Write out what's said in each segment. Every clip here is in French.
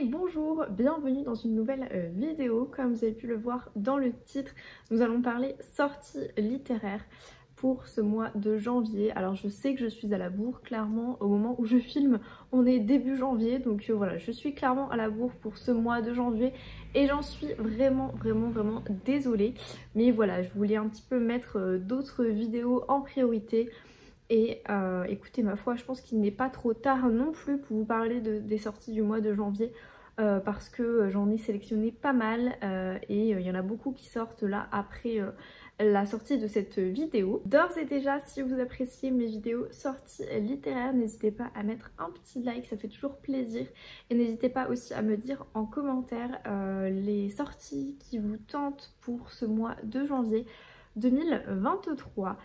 Et bonjour, bienvenue dans une nouvelle vidéo. Comme vous avez pu le voir dans le titre, nous allons parler sorties littéraires pour ce mois de janvier. Alors je sais que je suis à la bourre, clairement au moment où je filme on est début janvier, donc voilà, je suis clairement à la bourre pour ce mois de janvier et j'en suis vraiment désolée. Mais voilà, je voulais un petit peu mettre d'autres vidéos en priorité. Et écoutez, ma foi, je pense qu'il n'est pas trop tard non plus pour vous parler des sorties du mois de janvier parce que j'en ai sélectionné pas mal et il y en a beaucoup qui sortent là après la sortie de cette vidéo. D'ores et déjà, si vous appréciez mes vidéos sorties littéraires, n'hésitez pas à mettre un petit like, ça fait toujours plaisir. Et n'hésitez pas aussi à me dire en commentaire les sorties qui vous tentent pour ce mois de janvier 2023.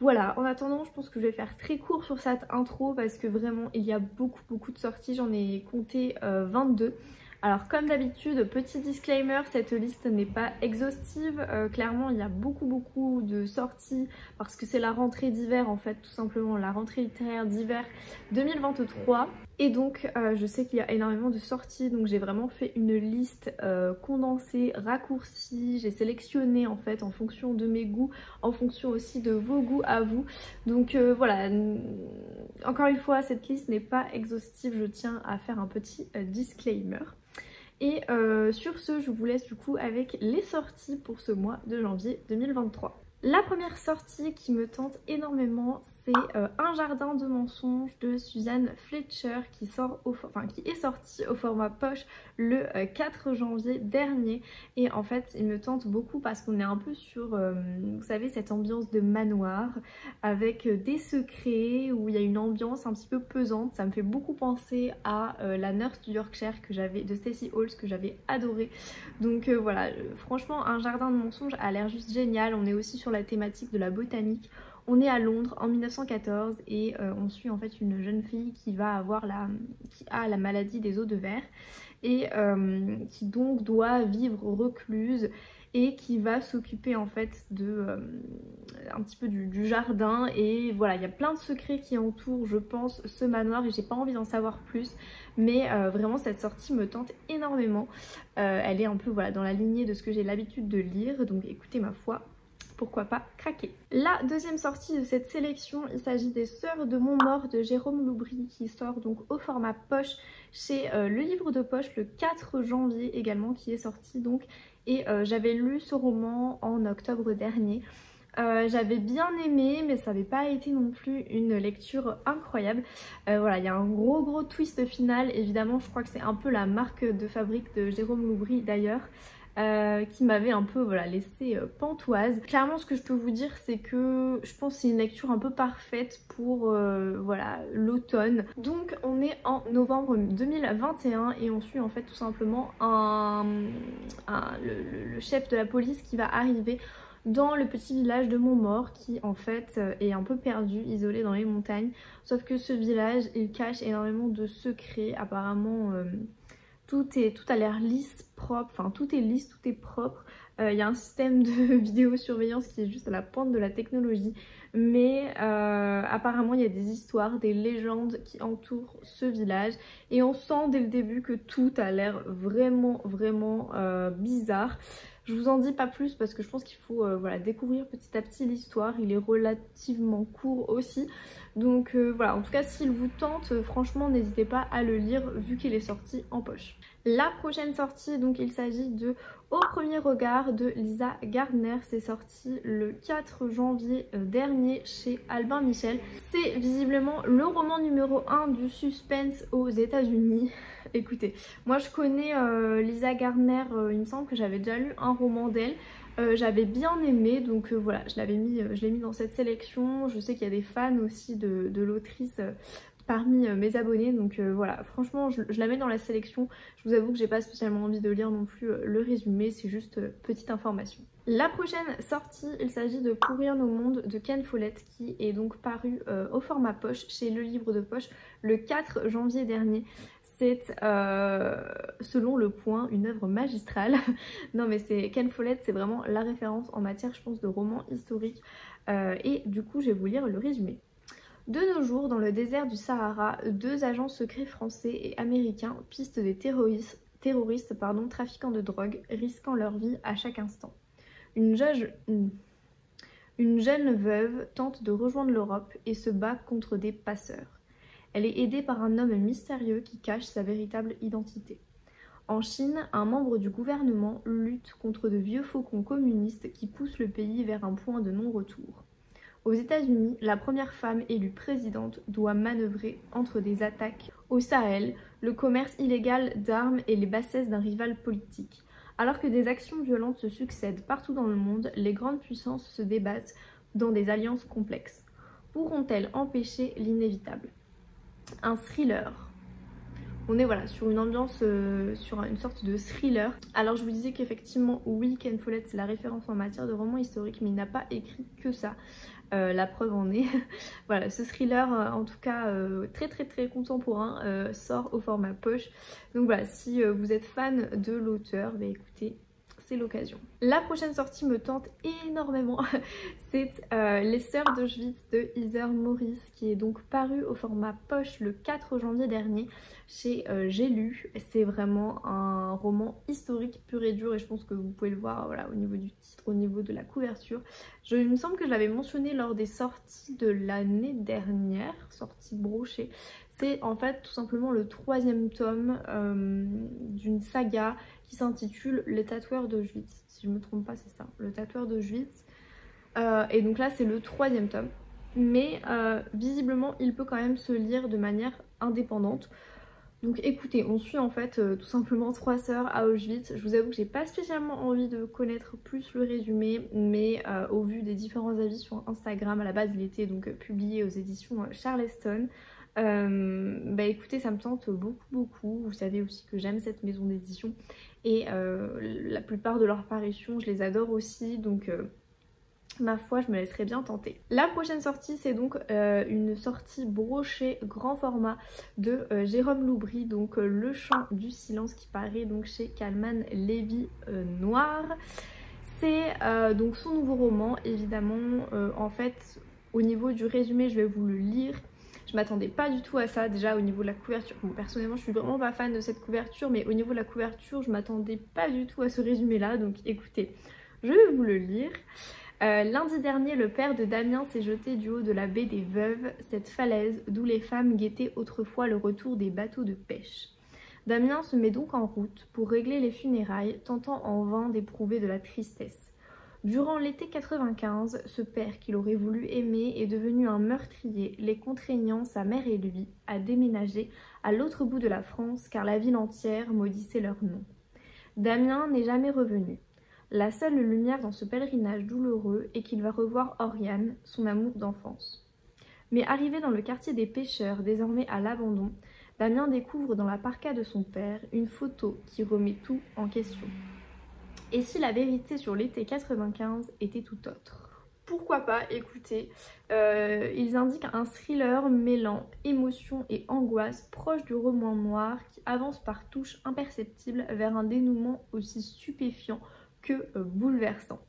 Voilà, en attendant, je pense que je vais faire très court sur cette intro parce que vraiment il y a beaucoup de sorties, j'en ai compté 22. Alors comme d'habitude, petit disclaimer, cette liste n'est pas exhaustive, clairement il y a beaucoup de sorties parce que c'est la rentrée d'hiver en fait, tout simplement la rentrée littéraire d'hiver 2023. Et donc je sais qu'il y a énormément de sorties, donc j'ai vraiment fait une liste condensée, raccourcie, j'ai sélectionné en fait en fonction de mes goûts, en fonction aussi de vos goûts à vous. Donc voilà, encore une fois cette liste n'est pas exhaustive, je tiens à faire un petit disclaimer. Et sur ce, je vous laisse du coup avec les sorties pour ce mois de janvier 2023. La première sortie qui me tente énormément, c'est Un jardin de mensonges de Suzanne Fletcher qui est sorti au format poche le 4 janvier dernier. Et en fait, il me tente beaucoup parce qu'on est un peu sur, vous savez, cette ambiance de manoir avec des secrets où il y a une ambiance un petit peu pesante. Ça me fait beaucoup penser à La Nurse du Yorkshire de Stacey Halls que j'avais adoré. Donc voilà, franchement, Un jardin de mensonges a l'air juste génial. On est aussi sur la thématique de la botanique. On est à Londres en 1914 et on suit en fait une jeune fille qui a la maladie des os de verre et qui donc doit vivre recluse et qui va s'occuper en fait un petit peu du jardin. Et voilà, il y a plein de secrets qui entourent, je pense, ce manoir et j'ai pas envie d'en savoir plus. Mais vraiment cette sortie me tente énormément. Elle est un peu voilà, dans la lignée de ce que j'ai l'habitude de lire, donc écoutez, ma foi, pourquoi pas craquer. La deuxième sortie de cette sélection, il s'agit des Sœurs de Montmort de Jérôme Loubry qui sort donc au format poche chez Le Livre de Poche le 4 janvier également, qui est sorti donc. Et j'avais lu ce roman en octobre dernier. J'avais bien aimé, mais ça n'avait pas été non plus une lecture incroyable. Voilà, il y a un gros twist final, évidemment je crois que c'est un peu la marque de fabrique de Jérôme Loubry d'ailleurs. Qui m'avait un peu voilà, laissé pantoise. Clairement ce que je peux vous dire c'est que je pense que c'est une lecture un peu parfaite pour voilà, l'automne. Donc on est en novembre 2021 et on suit en fait tout simplement le chef de la police qui va arriver dans le petit village de Montmort qui en fait est un peu perdu, isolé dans les montagnes. Sauf que ce village il cache énormément de secrets. Apparemment tout a l'air lisse, propre, enfin tout est lisse, tout est propre. Il y a un système de vidéosurveillance qui est juste à la pointe de la technologie. Mais apparemment il y a des histoires, des légendes qui entourent ce village. Et on sent dès le début que tout a l'air vraiment bizarre. Je vous en dis pas plus parce que je pense qu'il faut voilà, découvrir petit à petit l'histoire. Il est relativement court aussi. Donc voilà, en tout cas s'il vous tente, franchement n'hésitez pas à le lire vu qu'il est sorti en poche. La prochaine sortie, donc il s'agit de Au premier regard de Lisa Gardner. C'est sorti le 4 janvier dernier chez Albin Michel. C'est visiblement le roman numéro 1 du suspense aux États-Unis. Écoutez, moi je connais Lisa Gardner, il me semble que j'avais déjà lu un roman d'elle. J'avais bien aimé, donc voilà, je l'ai mis dans cette sélection. Je sais qu'il y a des fans aussi de l'autrice parmi mes abonnés, donc voilà, franchement je la mets dans la sélection. Je vous avoue que j'ai pas spécialement envie de lire non plus le résumé, c'est juste petite information. La prochaine sortie, il s'agit de Pourrir nos mondes de Ken Follett qui est donc paru au format poche chez Le Livre de Poche le 4 janvier dernier. C'est selon Le Point une œuvre magistrale. Non mais Ken Follett, c'est vraiment la référence en matière je pense de roman historique et du coup je vais vous lire le résumé. De nos jours, dans le désert du Sahara, 2 agents secrets français et américains pistent des terroristes trafiquants de drogue, risquant leur vie à chaque instant. Une jeune veuve tente de rejoindre l'Europe et se bat contre des passeurs. Elle est aidée par un homme mystérieux qui cache sa véritable identité. En Chine, un membre du gouvernement lutte contre de vieux faucons communistes qui poussent le pays vers un point de non-retour. Aux États-Unis, la première femme élue présidente doit manœuvrer entre des attaques au Sahel, le commerce illégal d'armes et les bassesses d'un rival politique. Alors que des actions violentes se succèdent partout dans le monde, les grandes puissances se débattent dans des alliances complexes. Pourront-elles empêcher l'inévitable? Un thriller. On est voilà sur une ambiance, sur une sorte de thriller. Alors je vous disais qu'effectivement oui, Ken Follett c'est la référence en matière de roman historique, mais il n'a pas écrit que ça. La preuve en est. Voilà, ce thriller en tout cas très contemporain sort au format poche. Donc voilà, si vous êtes fan de l'auteur, bah écoutez, c'est l'occasion. La prochaine sortie me tente énormément. C'est Les Sœurs d'Auschwitz de Heather Morris, qui est donc paru au format poche le 4 janvier dernier chez J'ai lu. C'est vraiment un roman historique pur et dur et je pense que vous pouvez le voir voilà, au niveau du titre, au niveau de la couverture. Il me semble que je l'avais mentionné lors des sorties de l'année dernière, sortie brochée. C'est en fait tout simplement le 3e tome d'une saga qui s'intitule Les Tatoueurs d'Auschwitz. Si je me trompe pas, c'est ça, Le Tatoueur d'Auschwitz. Et donc là, c'est le 3e tome. Mais visiblement, il peut quand même se lire de manière indépendante. Donc écoutez, on suit en fait tout simplement 3 sœurs à Auschwitz. Je vous avoue que j'ai pas spécialement envie de connaître plus le résumé, mais au vu des différents avis sur Instagram, à la base il était donc publié aux éditions Charleston. Bah écoutez, ça me tente beaucoup. Vous savez aussi que j'aime cette maison d'édition et la plupart de leurs parutions je les adore aussi, donc ma foi je me laisserai bien tenter. La prochaine sortie c'est donc une sortie brochée grand format de Jérôme Loubry, donc Le Chant du Silence, qui paraît donc chez Calman Lévy Noir. C'est donc son nouveau roman évidemment. En fait au niveau du résumé je vais vous le lire. Je m'attendais pas du tout à ça, déjà au niveau de la couverture. Bon, personnellement je suis vraiment pas fan de cette couverture, mais au niveau de la couverture je m'attendais pas du tout à ce résumé là, donc écoutez, je vais vous le lire. Lundi dernier, le père de Damien s'est jeté du haut de la baie des Veuves, cette falaise d'où les femmes guettaient autrefois le retour des bateaux de pêche. Damien se met donc en route pour régler les funérailles, tentant en vain d'éprouver de la tristesse. Durant l'été 95, ce père qu'il aurait voulu aimer est devenu un meurtrier, les contraignant, sa mère et lui, à déménager à l'autre bout de la France car la ville entière maudissait leur nom. Damien n'est jamais revenu. La seule lumière dans ce pèlerinage douloureux est qu'il va revoir Oriane, son amour d'enfance. Mais arrivé dans le quartier des pêcheurs, désormais à l'abandon, Damien découvre dans la parka de son père une photo qui remet tout en question. Et si la vérité sur l'été 95 était tout autre? Pourquoi pas, écoutez, ils indiquent un thriller mêlant émotion et angoisse proche du roman noir qui avance par touches imperceptibles vers un dénouement aussi stupéfiant que bouleversant.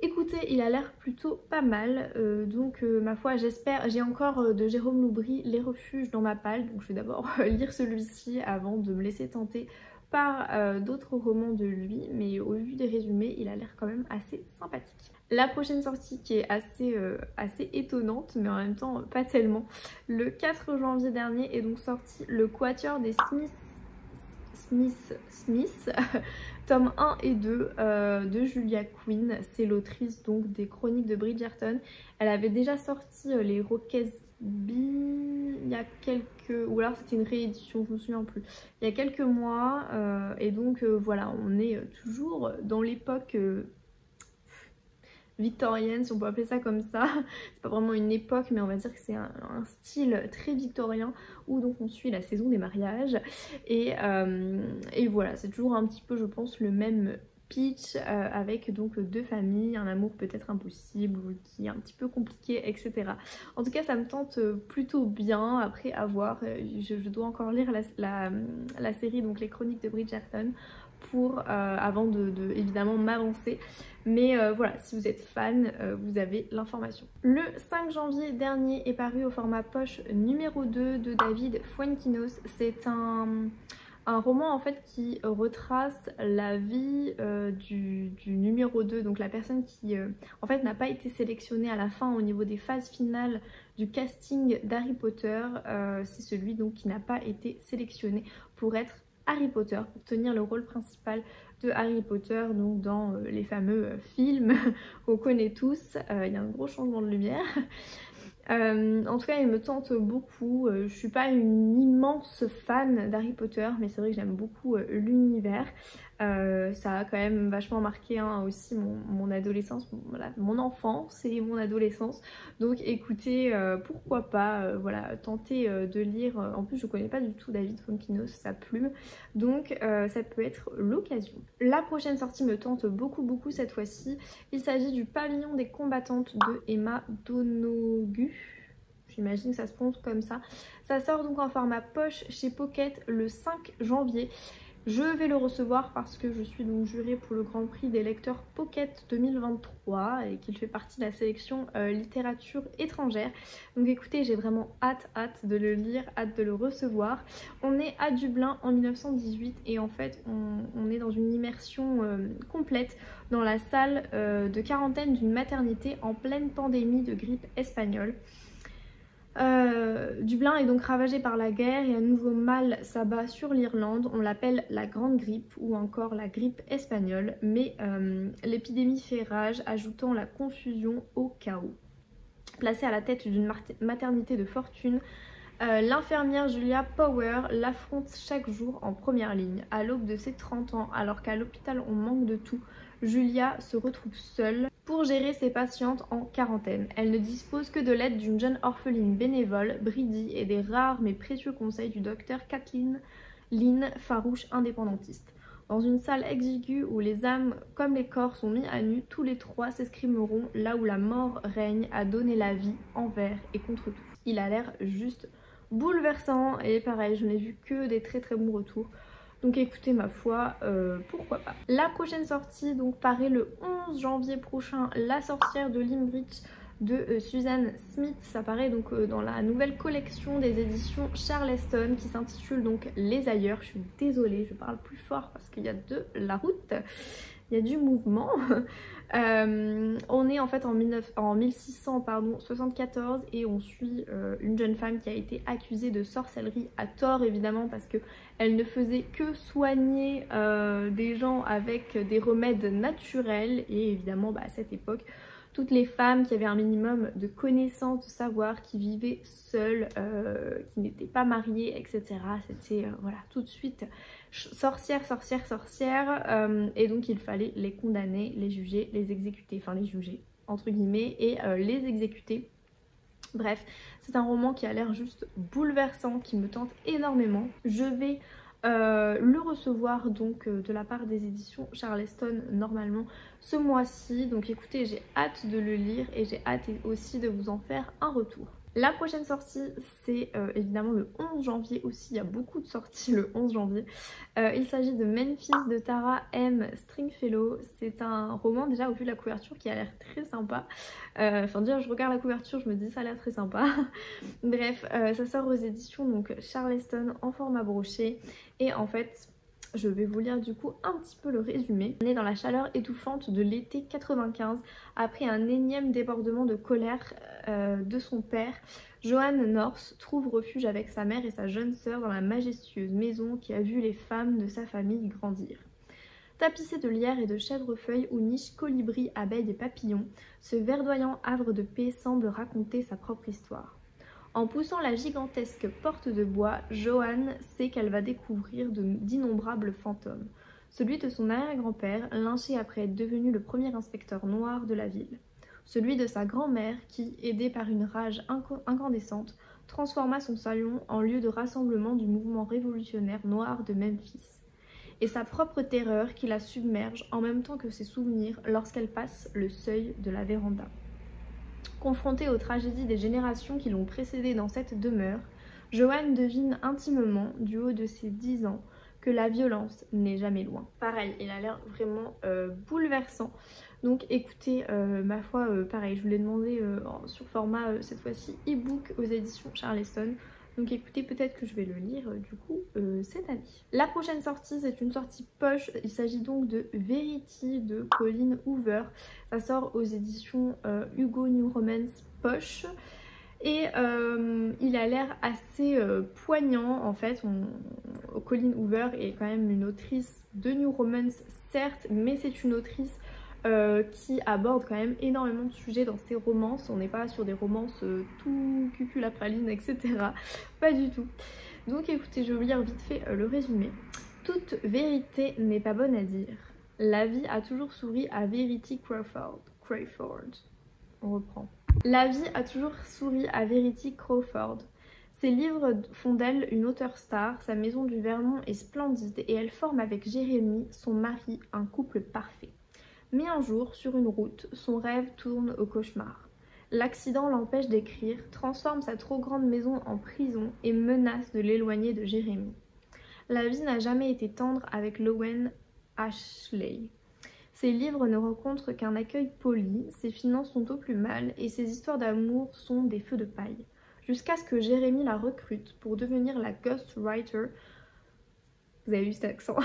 Écoutez, il a l'air plutôt pas mal, donc ma foi j'espère, j'ai encore de Jérôme Loubry Les Refuges dans ma palle, donc je vais d'abord lire celui-ci avant de me laisser tenter par d'autres romans de lui, mais au vu des résumés il a l'air quand même assez sympathique. La prochaine sortie qui est assez étonnante, mais en même temps pas tellement, le 4 janvier dernier est donc sorti Le Quatuor des Smith, tome 1 et 2 de Julia Quinn. C'est l'autrice donc des Chroniques de Bridgerton. Elle avait déjà sorti les Roquesby il y a quelques... ou alors c'était une réédition, je me souviens plus. Il y a quelques mois et donc voilà, on est toujours dans l'époque victorienne, si on peut appeler ça comme ça. C'est pas vraiment une époque, mais on va dire que c'est un style très victorien où donc on suit la saison des mariages et voilà, c'est toujours un petit peu je pense le même Peach avec donc deux familles, un amour peut-être impossible ou qui est un petit peu compliqué, etc. En tout cas ça me tente plutôt bien. Après à voir, je dois encore lire la série, donc les chroniques de Bridgerton, pour avant de évidemment m'avancer. Mais voilà, si vous êtes fan, vous avez l'information. Le 5 janvier dernier est paru au format poche numéro 2 de David Fuenquinos. C'est un roman en fait qui retrace la vie du numéro 2, donc la personne qui en fait n'a pas été sélectionnée à la fin au niveau des phases finales du casting d'Harry Potter. C'est celui donc qui n'a pas été sélectionné pour être Harry Potter, pour tenir le rôle principal de Harry Potter, donc dans les fameux films qu'on connaît tous. Il y a un gros changement de lumière. En tout cas il me tente beaucoup. Je suis pas une immense fan d'Harry Potter, mais c'est vrai que j'aime beaucoup l'univers. Ça a quand même vachement marqué aussi mon adolescence, voilà, mon enfance et mon adolescence. Donc écoutez, pourquoi pas voilà, tenter de lire. En plus je connais pas du tout David Fuenquinos, sa plume, donc ça peut être l'occasion. La prochaine sortie me tente beaucoup cette fois-ci. Il s'agit du Pavillon des combattantes de Emma Donoghue. J'imagine que ça se prononce comme ça. Ça sort donc en format poche chez Pocket le 5 janvier. Je vais le recevoir parce que je suis donc jurée pour le Grand Prix des lecteurs Pocket 2023 et qu'il fait partie de la sélection littérature étrangère. Donc écoutez, j'ai vraiment hâte de le lire, hâte de le recevoir. On est à Dublin en 1918 et en fait on est dans une immersion complète dans la salle de quarantaine d'une maternité en pleine pandémie de grippe espagnole. Dublin est donc ravagé par la guerre et un nouveau mal s'abat sur l'Irlande. On l'appelle la grande grippe ou encore la grippe espagnole, mais l'épidémie fait rage, ajoutant la confusion au chaos. Placée à la tête d'une maternité de fortune, l'infirmière Julia Power l'affronte chaque jour en première ligne. À l'aube de ses 30 ans, alors qu'à l'hôpital on manque de tout, Julia se retrouve seule pour gérer ses patientes en quarantaine. Elle ne dispose que de l'aide d'une jeune orpheline bénévole, Bridie, et des rares mais précieux conseils du docteur Kathleen Lynn, farouche indépendantiste. Dans une salle exiguë où les âmes comme les corps sont mis à nu, tous les trois s'escrimeront là où la mort règne à donner la vie envers et contre tout. Il a l'air juste bouleversant et pareil, je n'ai vu que des très bons retours. Donc écoutez, ma foi, pourquoi pas. La prochaine sortie donc paraît le 11 janvier prochain, La sorcière de Limbridge de Suzanne Smith. Ça paraît donc dans la nouvelle collection des éditions Charleston qui s'intitule donc Les Ailleurs. Je suis désolée, je parle plus fort parce qu'il y a de la route, il y a du mouvement. On est en fait en 1674 et on suit une jeune femme qui a été accusée de sorcellerie, à tort évidemment parce que elle ne faisait que soigner des gens avec des remèdes naturels. Et évidemment à cette époque toutes les femmes qui avaient un minimum de connaissances, de savoir, qui vivaient seules, qui n'étaient pas mariées, etc. C'était voilà, tout de suite sorcière. Et donc il fallait les condamner, les juger, les exécuter. Enfin les juger entre guillemets et les exécuter. Bref, c'est un roman qui a l'air juste bouleversant, qui me tente énormément. Je vais le recevoir donc de la part des éditions Charleston normalement ce mois-ci. Donc écoutez, j'ai hâte de le lire et j'ai hâte aussi de vous en faire un retour. La prochaine sortie c'est évidemment le 11 janvier aussi, il y a beaucoup de sorties le 11 janvier. Il s'agit de Memphis de Tara M. Stringfellow. C'est un roman déjà au vu de la couverture qui a l'air très sympa. Enfin dire je regarde la couverture, je me dis ça a l'air très sympa. Bref, ça sort aux éditions donc Charleston en format broché. Et en fait je vais vous lire du coup un petit peu le résumé. On est dans la chaleur étouffante de l'été 95. Après un énième débordement de colère de son père, Joanne North trouve refuge avec sa mère et sa jeune sœur dans la majestueuse maison qui a vu les femmes de sa famille grandir. Tapissée de lierre et de chèvrefeuilles où nichent colibris, abeilles et papillons, ce verdoyant havre de paix semble raconter sa propre histoire. En poussant la gigantesque porte de bois, Joanne sait qu'elle va découvrir d'innombrables fantômes. Celui de son arrière-grand-père, lynché après être devenu le premier inspecteur noir de la ville. Celui de sa grand-mère qui, aidée par une rage incandescente, transforma son salon en lieu de rassemblement du mouvement révolutionnaire noir de Memphis. et sa propre terreur qui la submerge en même temps que ses souvenirs lorsqu'elle passe le seuil de la véranda. Confrontée aux tragédies des générations qui l'ont précédée dans cette demeure, Joanne devine intimement, du haut de ses 10 ans, que la violence n'est jamais loin. Pareil, il a l'air vraiment bouleversant. Donc écoutez, ma foi, pareil, je vous l'ai demandé sur format, cette fois-ci, e-book aux éditions Charleston. Donc écoutez, peut-être que je vais le lire du coup cette année. La prochaine sortie, c'est une sortie poche. Il s'agit donc de Verity de Colleen Hoover. Ça sort aux éditions Hugo New Romance poche. Et il a l'air assez poignant en fait. Colleen Hoover est quand même une autrice de New Romance certes, mais c'est une autrice qui aborde quand même énormément de sujets dans ses romances. On n'est pas sur des romances tout cuculapraline, etc. Pas du tout. Donc écoutez, je vais vous lire vite fait le résumé. Toute vérité n'est pas bonne à dire. La vie a toujours souri à Verity Crawford. On reprend. La vie a toujours souri à Verity Crawford. Ses livres font d'elle une auteure star, sa maison du Vermont est splendide et elle forme avec Jérémy, son mari, un couple parfait. Mais un jour, sur une route, son rêve tourne au cauchemar. L'accident l'empêche d'écrire, transforme sa trop grande maison en prison et menace de l'éloigner de Jérémy. La vie n'a jamais été tendre avec Lowen Ashley. Ses livres ne rencontrent qu'un accueil poli, ses finances sont au plus mal et ses histoires d'amour sont des feux de paille. Jusqu'à ce que Jérémy la recrute pour devenir la ghostwriter, vous avez vu cet accent,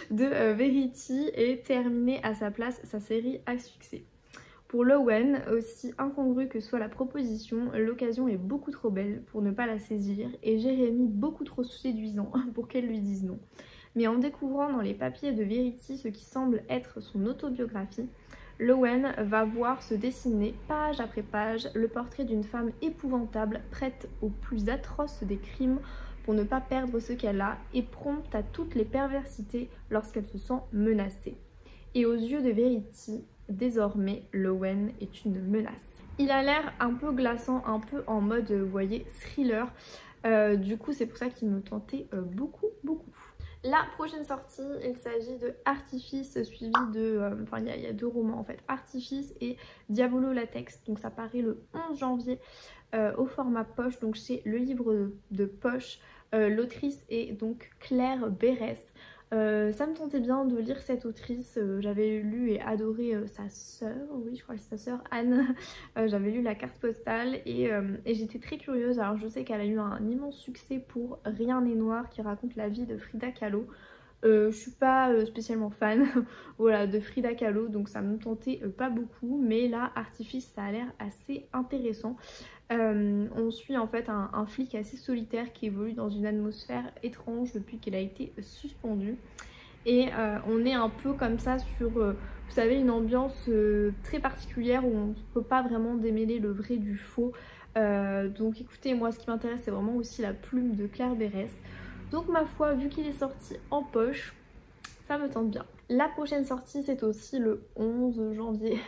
de Verity et terminer à sa place sa série à succès. Pour Lowen, aussi incongrue que soit la proposition, l'occasion est beaucoup trop belle pour ne pas la saisir et Jérémy beaucoup trop séduisant pour qu'elle lui dise non. Mais en découvrant dans les papiers de Verity ce qui semble être son autobiographie, Lowen va voir se dessiner, page après page, le portrait d'une femme épouvantable, prête au plus atroce des crimes pour ne pas perdre ce qu'elle a et prompte à toutes les perversités lorsqu'elle se sent menacée. Et aux yeux de Verity, désormais, Lowen est une menace. Il a l'air un peu glaçant, un peu en mode, vous voyez, thriller. Du coup, c'est pour ça qu'il me tentait beaucoup. La prochaine sortie, il s'agit de Artifice suivi de... Enfin, il y a 2 romans en fait. Artifice et Diabolo Latex. Donc ça paraît le 11 janvier au format poche. Donc c'est le livre de poche. L'autrice est donc Claire Berest. Ça me tentait bien de lire cette autrice. J'avais lu et adoré sa sœur, oui je crois que c'est sa sœur Anne. J'avais lu La carte postale et j'étais très curieuse. Alors je sais qu'elle a eu un immense succès pour Rien n'est noir qui raconte la vie de Frida Kahlo. Je suis pas spécialement fan voilà, de Frida Kahlo, donc ça me tentait pas beaucoup, mais là Artifice ça a l'air assez intéressant. On suit en fait un flic assez solitaire qui évolue dans une atmosphère étrange depuis qu'il a été suspendu et on est un peu comme ça sur vous savez, une ambiance très particulière où on ne peut pas vraiment démêler le vrai du faux. Donc écoutez, moi ce qui m'intéresse c'est vraiment aussi la plume de Claire Berest. Donc ma foi, vu qu'il est sorti en poche, ça me tente bien. La prochaine sortie c'est aussi le 11 janvier.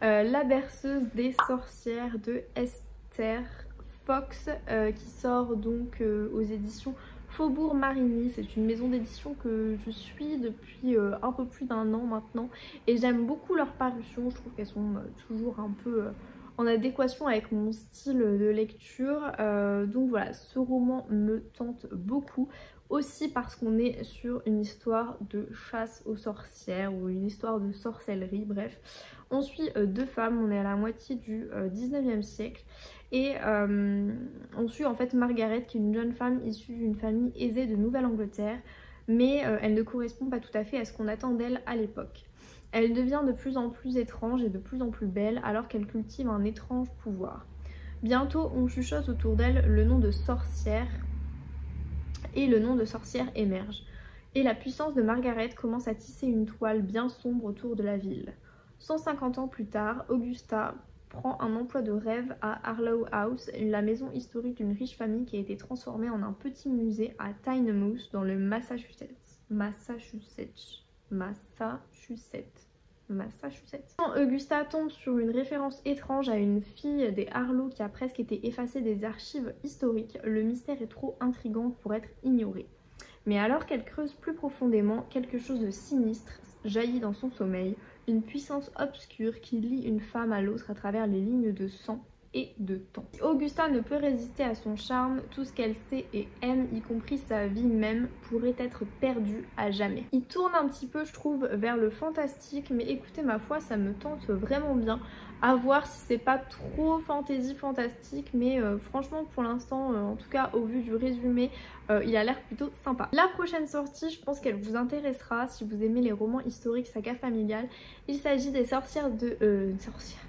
La berceuse des sorcières de Esther Fox qui sort donc aux éditions Faubourg Marigny. C'est une maison d'édition que je suis depuis un peu plus d'1 an maintenant et j'aime beaucoup leurs parutions. Je trouve qu'elles sont toujours un peu en adéquation avec mon style de lecture. Donc voilà, ce roman me tente beaucoup. Aussi parce qu'on est sur une histoire de chasse aux sorcières ou une histoire de sorcellerie, bref. On suit 2 femmes, on est à la moitié du 19e siècle. Et on suit en fait Margaret qui est une jeune femme issue d'une famille aisée de Nouvelle-Angleterre. Mais elle ne correspond pas tout à fait à ce qu'on attend d'elle à l'époque. Elle devient de plus en plus étrange et de plus en plus belle alors qu'elle cultive un étrange pouvoir. Bientôt on chuchote autour d'elle le nom de sorcière et le nom de sorcière émerge. Et la puissance de Margaret commence à tisser une toile bien sombre autour de la ville. 150 ans plus tard, Augusta prend un emploi de rêve à Harlow House, la maison historique d'une riche famille qui a été transformée en un petit musée à Tynemouth dans le Massachusetts. Quand Augusta tombe sur une référence étrange à une fille des Harlow qui a presque été effacée des archives historiques, le mystère est trop intrigant pour être ignoré. Mais alors qu'elle creuse plus profondément, quelque chose de sinistre jaillit dans son sommeil, une puissance obscure qui lie une femme à l'autre à travers les lignes de sang et de temps. Augusta ne peut résister à son charme, tout ce qu'elle sait et aime, y compris sa vie même, pourrait être perdu à jamais. Il tourne un petit peu, je trouve, vers le fantastique, mais écoutez, ma foi, ça me tente vraiment bien. À voir si c'est pas trop fantastique, mais franchement pour l'instant, en tout cas au vu du résumé, il a l'air plutôt sympa. La prochaine sortie, je pense qu'elle vous intéressera si vous aimez les romans historiques saga familiale. Il s'agit des sorcières de... sorcières...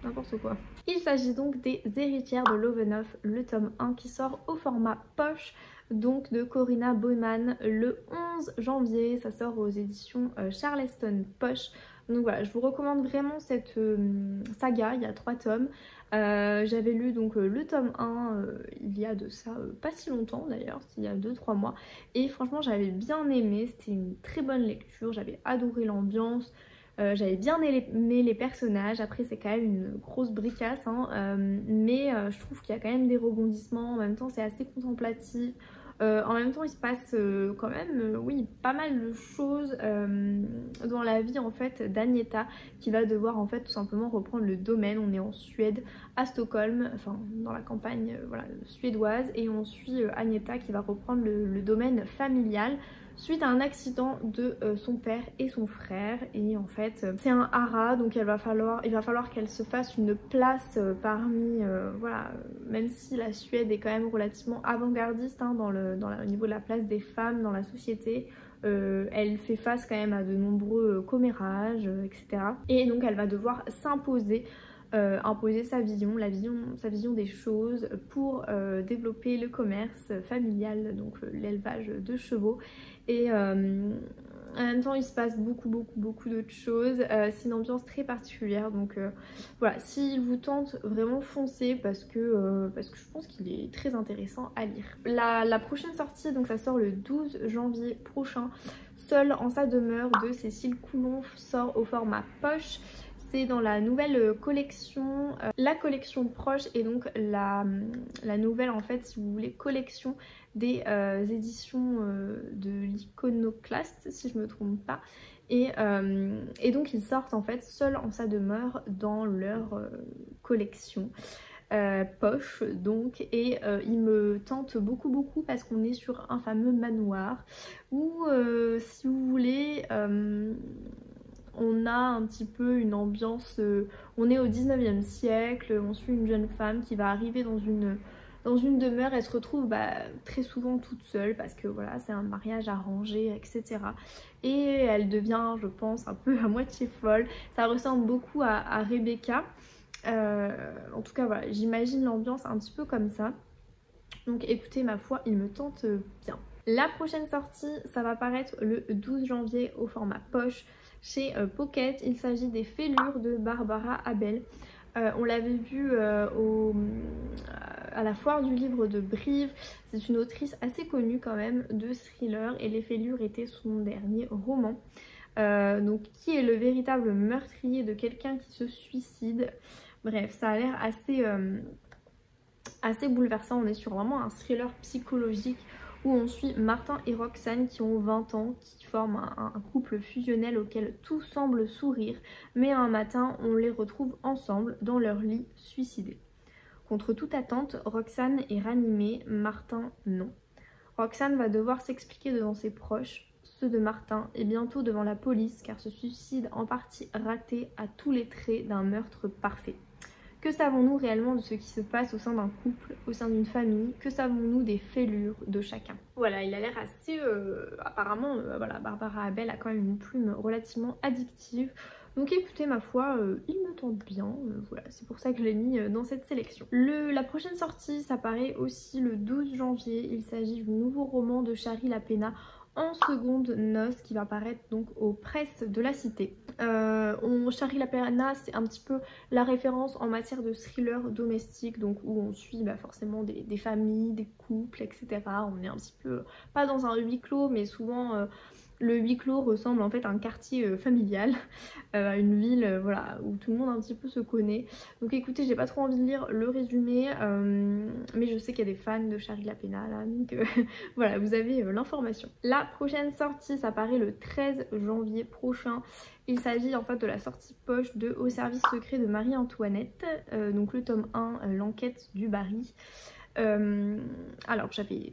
n'importe quoi. Il s'agit donc des Héritières de Lovenhof, le tome 1 qui sort au format poche, donc de Corinna Baumann le 11 janvier. Ça sort aux éditions Charleston Poche. Donc voilà, je vous recommande vraiment cette saga, il y a 3 tomes. J'avais lu donc le tome 1 il y a de ça pas si longtemps d'ailleurs, il y a 2-3 mois. Et franchement j'avais bien aimé, c'était une très bonne lecture, j'avais adoré l'ambiance. J'avais bien aimé les personnages, après c'est quand même une grosse bricasse, hein, mais je trouve qu'il y a quand même des rebondissements, en même temps c'est assez contemplatif. En même temps il se passe quand même oui, pas mal de choses dans la vie en fait d'Agneta qui va devoir en fait tout simplement reprendre le domaine. On est en Suède, à Stockholm, enfin dans la campagne voilà, suédoise, et on suit Agneta qui va reprendre le domaine familial suite à un accident de son père et son frère. Et en fait c'est un haras, donc il va falloir qu'elle se fasse une place parmi voilà, même si la Suède est quand même relativement avant-gardiste hein, au niveau de la place des femmes dans la société. Elle fait face quand même à de nombreux commérages, etc. Et donc elle va devoir s'imposer, imposer sa vision des choses pour développer le commerce familial, donc l'élevage de chevaux. Et en même temps il se passe beaucoup d'autres choses. C'est une ambiance très particulière, donc voilà, s'il vous tente vraiment foncez parce que je pense qu'il est très intéressant à lire. La prochaine sortie, donc ça sort le 12 janvier prochain, Seule en sa demeure de Cécile Coulon sort au format poche. C'est dans la nouvelle collection, la collection proche, et donc la nouvelle en fait si vous voulez collection des éditions de l'Iconoclaste si je me trompe pas. Et donc ils sortent en fait Seul en sa demeure dans leur collection poche donc, et il me tente beaucoup parce qu'on est sur un fameux manoir où si vous voulez on a un petit peu une ambiance, on est au 19e siècle, on suit une jeune femme qui va arriver dans une demeure. Elle se retrouve très souvent toute seule parce que voilà, c'est un mariage arrangé, etc. Et elle devient, je pense, un peu à moitié folle. Ça ressemble beaucoup à Rebecca. En tout cas voilà, j'imagine l'ambiance un petit peu comme ça. Donc écoutez, ma foi, il me tente bien. La prochaine sortie, ça va paraître le 12 janvier au format poche chez Pocket. Il s'agit des Fêlures de Barbara Abel. On l'avait vu à la foire du livre de Brive. C'est une autrice assez connue quand même de thriller, et Les Fêlures était son dernier roman. Donc qui est le véritable meurtrier de quelqu'un qui se suicide? Bref, ça a l'air assez bouleversant. On est sur vraiment un thriller psychologique où on suit Martin et Roxane qui ont 20 ans, qui forment un couple fusionnel auquel tout semble sourire, mais un matin on les retrouve ensemble dans leur lit suicidés. Contre toute attente, Roxane est ranimée, Martin non. Roxane va devoir s'expliquer devant ses proches, ceux de Martin, et bientôt devant la police, car ce suicide en partie raté a tous les traits d'un meurtre parfait. Que savons-nous réellement de ce qui se passe au sein d'un couple, au sein d'une famille? Que savons-nous des fêlures de chacun? Voilà, il a l'air assez... apparemment, voilà, Barbara Abel a quand même une plume relativement addictive. Donc écoutez, ma foi, il me tente bien. Voilà, c'est pour ça que je l'ai mis dans cette sélection. La prochaine sortie, ça paraît aussi le 12 janvier. Il s'agit du nouveau roman de Shari Lapena, En seconde noce, qui va paraître donc aux presses de la Cité. Shari Lapena, c'est un petit peu la référence en matière de thriller domestique, donc où on suit forcément des familles, des couples, etc. On est un petit peu, pas dans un huis clos, mais souvent Le huis clos ressemble en fait à un quartier familial, à une ville voilà, où tout le monde un petit peu se connaît. Donc écoutez, j'ai pas trop envie de lire le résumé, mais je sais qu'il y a des fans de Charlie La Pena là, donc voilà, vous avez l'information. La prochaine sortie, ça paraît le 13 janvier prochain. Il s'agit en fait de la sortie poche de Au service secret de Marie-Antoinette, donc le tome 1, l'enquête du Barry. Alors j'avais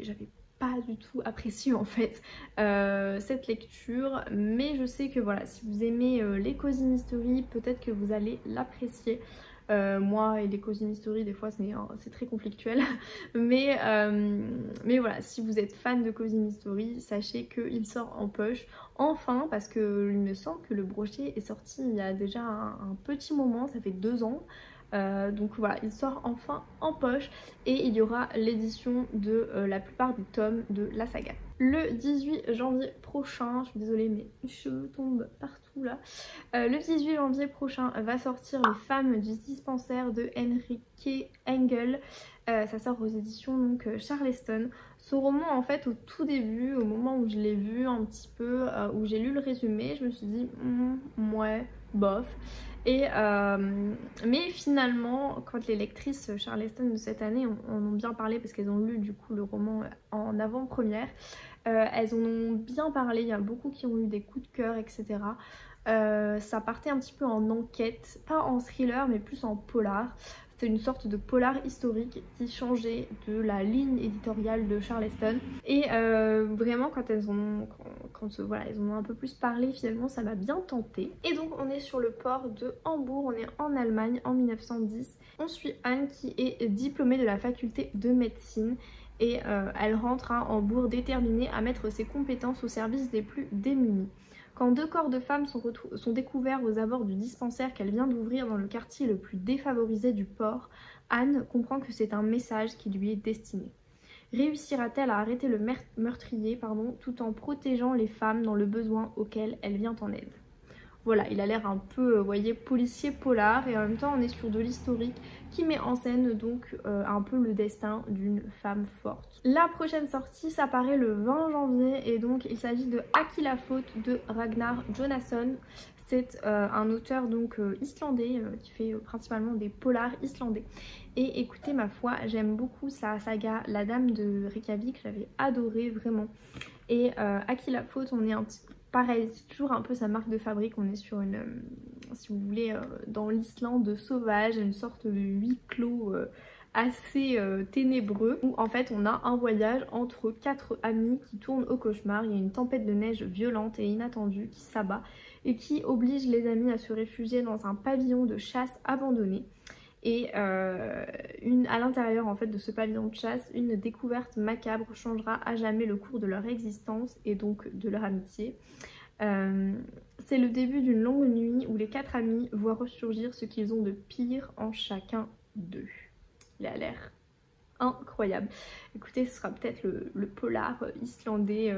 pas du tout apprécié en fait cette lecture, mais je sais que voilà, si vous aimez les Cozy Mystery, peut-être que vous allez l'apprécier. Moi et les Cozy Mystery des fois c'est très conflictuel mais voilà, si vous êtes fan de Cozy Mystery, sachez qu'il sort en poche enfin, parce que il me semble que le brochet est sorti il y a déjà un petit moment, ça fait 2 ans. Donc voilà, il sort enfin en poche et il y aura l'édition de la plupart des tomes de la saga. Le 18 janvier prochain, je suis désolée mais mes cheveux tombent partout là. Le 18 janvier prochain va sortir Les femmes du dispensaire de Henrique Engel. Ça sort aux éditions donc Charleston. Ce roman en fait au tout début, au moment où je l'ai vu un petit peu, où j'ai lu le résumé, je me suis dit ouais, bof. Mais finalement, quand les lectrices Charleston de cette année en ont bien parlé, parce qu'elles ont lu du coup le roman en avant-première, elles en ont bien parlé, il y a beaucoup qui ont eu des coups de cœur, etc. Ça partait un petit peu en enquête, pas en thriller mais plus en polar. C'était une sorte de polar historique qui changeait de la ligne éditoriale de Charleston. Et vraiment quand elles ont voilà, elles en ont un peu plus parlé, finalement ça m'a bien tenté. Et donc on est sur le port de Hambourg, on est en Allemagne en 1910. On suit Anne qui est diplômée de la faculté de médecine. Et elle rentre à Hambourg déterminée à mettre ses compétences au service des plus démunis. Quand 2 corps de femmes sont découverts aux abords du dispensaire qu'elle vient d'ouvrir dans le quartier le plus défavorisé du port, Anne comprend que c'est un message qui lui est destiné. Réussira-t-elle à arrêter le meurtrier tout en protégeant les femmes dans le besoin auquel elle vient en aide? Voilà, il a l'air un peu, vous voyez, policier polar, et en même temps on est sur de l'historique qui met en scène donc un peu le destin d'une femme forte. La prochaine sortie, ça paraît le 20 janvier et donc il s'agit de À qui la faute de Ragnar Jonasson. C'est un auteur donc islandais qui fait principalement des polars islandais. Et écoutez, ma foi, j'aime beaucoup sa saga La Dame de Reykjavik, j'avais adoré vraiment. Et À qui la faute, on est un petit peu pareil, c'est toujours un peu sa marque de fabrique, on est sur une, si vous voulez, dans l'Islande sauvage, une sorte de huis clos assez ténébreux, où en fait on a un voyage entre 4 amis qui tournent au cauchemar. Il y a une tempête de neige violente et inattendue qui s'abat et qui oblige les amis à se réfugier dans un pavillon de chasse abandonné. Et à l'intérieur en fait de ce pavillon de chasse, une découverte macabre changera à jamais le cours de leur existence et donc de leur amitié. C'est le début d'une longue nuit où les 4 amis voient ressurgir ce qu'ils ont de pire en chacun d'eux. Il a l'air incroyable. Écoutez, ce sera peut-être le polar islandais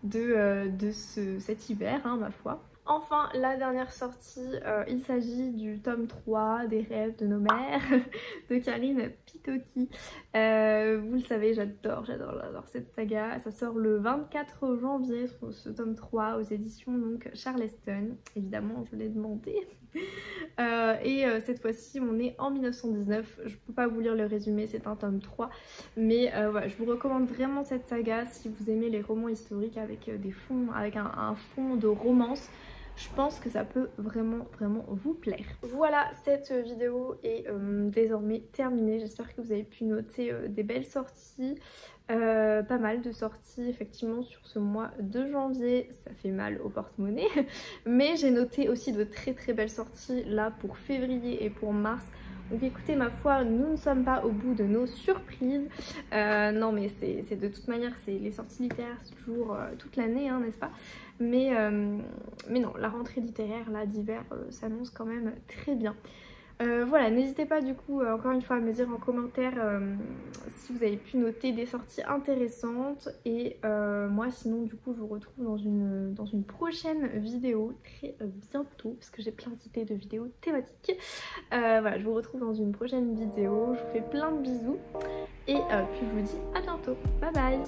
de cet hiver, hein, ma foi. Enfin, la dernière sortie, il s'agit du tome 3 des rêves de nos mères de Karine Pitoki. Vous le savez, j'adore cette saga. Ça sort le 24 janvier, ce tome 3 aux éditions donc Charleston. Évidemment, je l'ai demandé. Cette fois-ci, on est en 1919. Je peux pas vous lire le résumé, c'est un tome 3. Mais voilà, je vous recommande vraiment cette saga si vous aimez les romans historiques avec des fonds, avec un fond de romance. Je pense que ça peut vraiment vous plaire. Voilà, cette vidéo est désormais terminée. J'espère que vous avez pu noter des belles sorties. Pas mal de sorties effectivement sur ce mois de janvier. Ça fait mal au porte-monnaie. Mais j'ai noté aussi de très belles sorties là pour février et pour mars. Donc écoutez, ma foi, nous ne sommes pas au bout de nos surprises. Non mais c'est de toute manière, les sorties littéraires, c'est toujours toute l'année, hein, n'est-ce pas? Mais non, la rentrée littéraire là d'hiver s'annonce quand même très bien. Voilà, n'hésitez pas du coup encore une fois à me dire en commentaire si vous avez pu noter des sorties intéressantes. Et moi sinon du coup je vous retrouve dans une prochaine vidéo très bientôt, parce que j'ai plein d'idées de vidéos thématiques. Voilà, je vous retrouve dans une prochaine vidéo, je vous fais plein de bisous et puis je vous dis à bientôt, bye bye.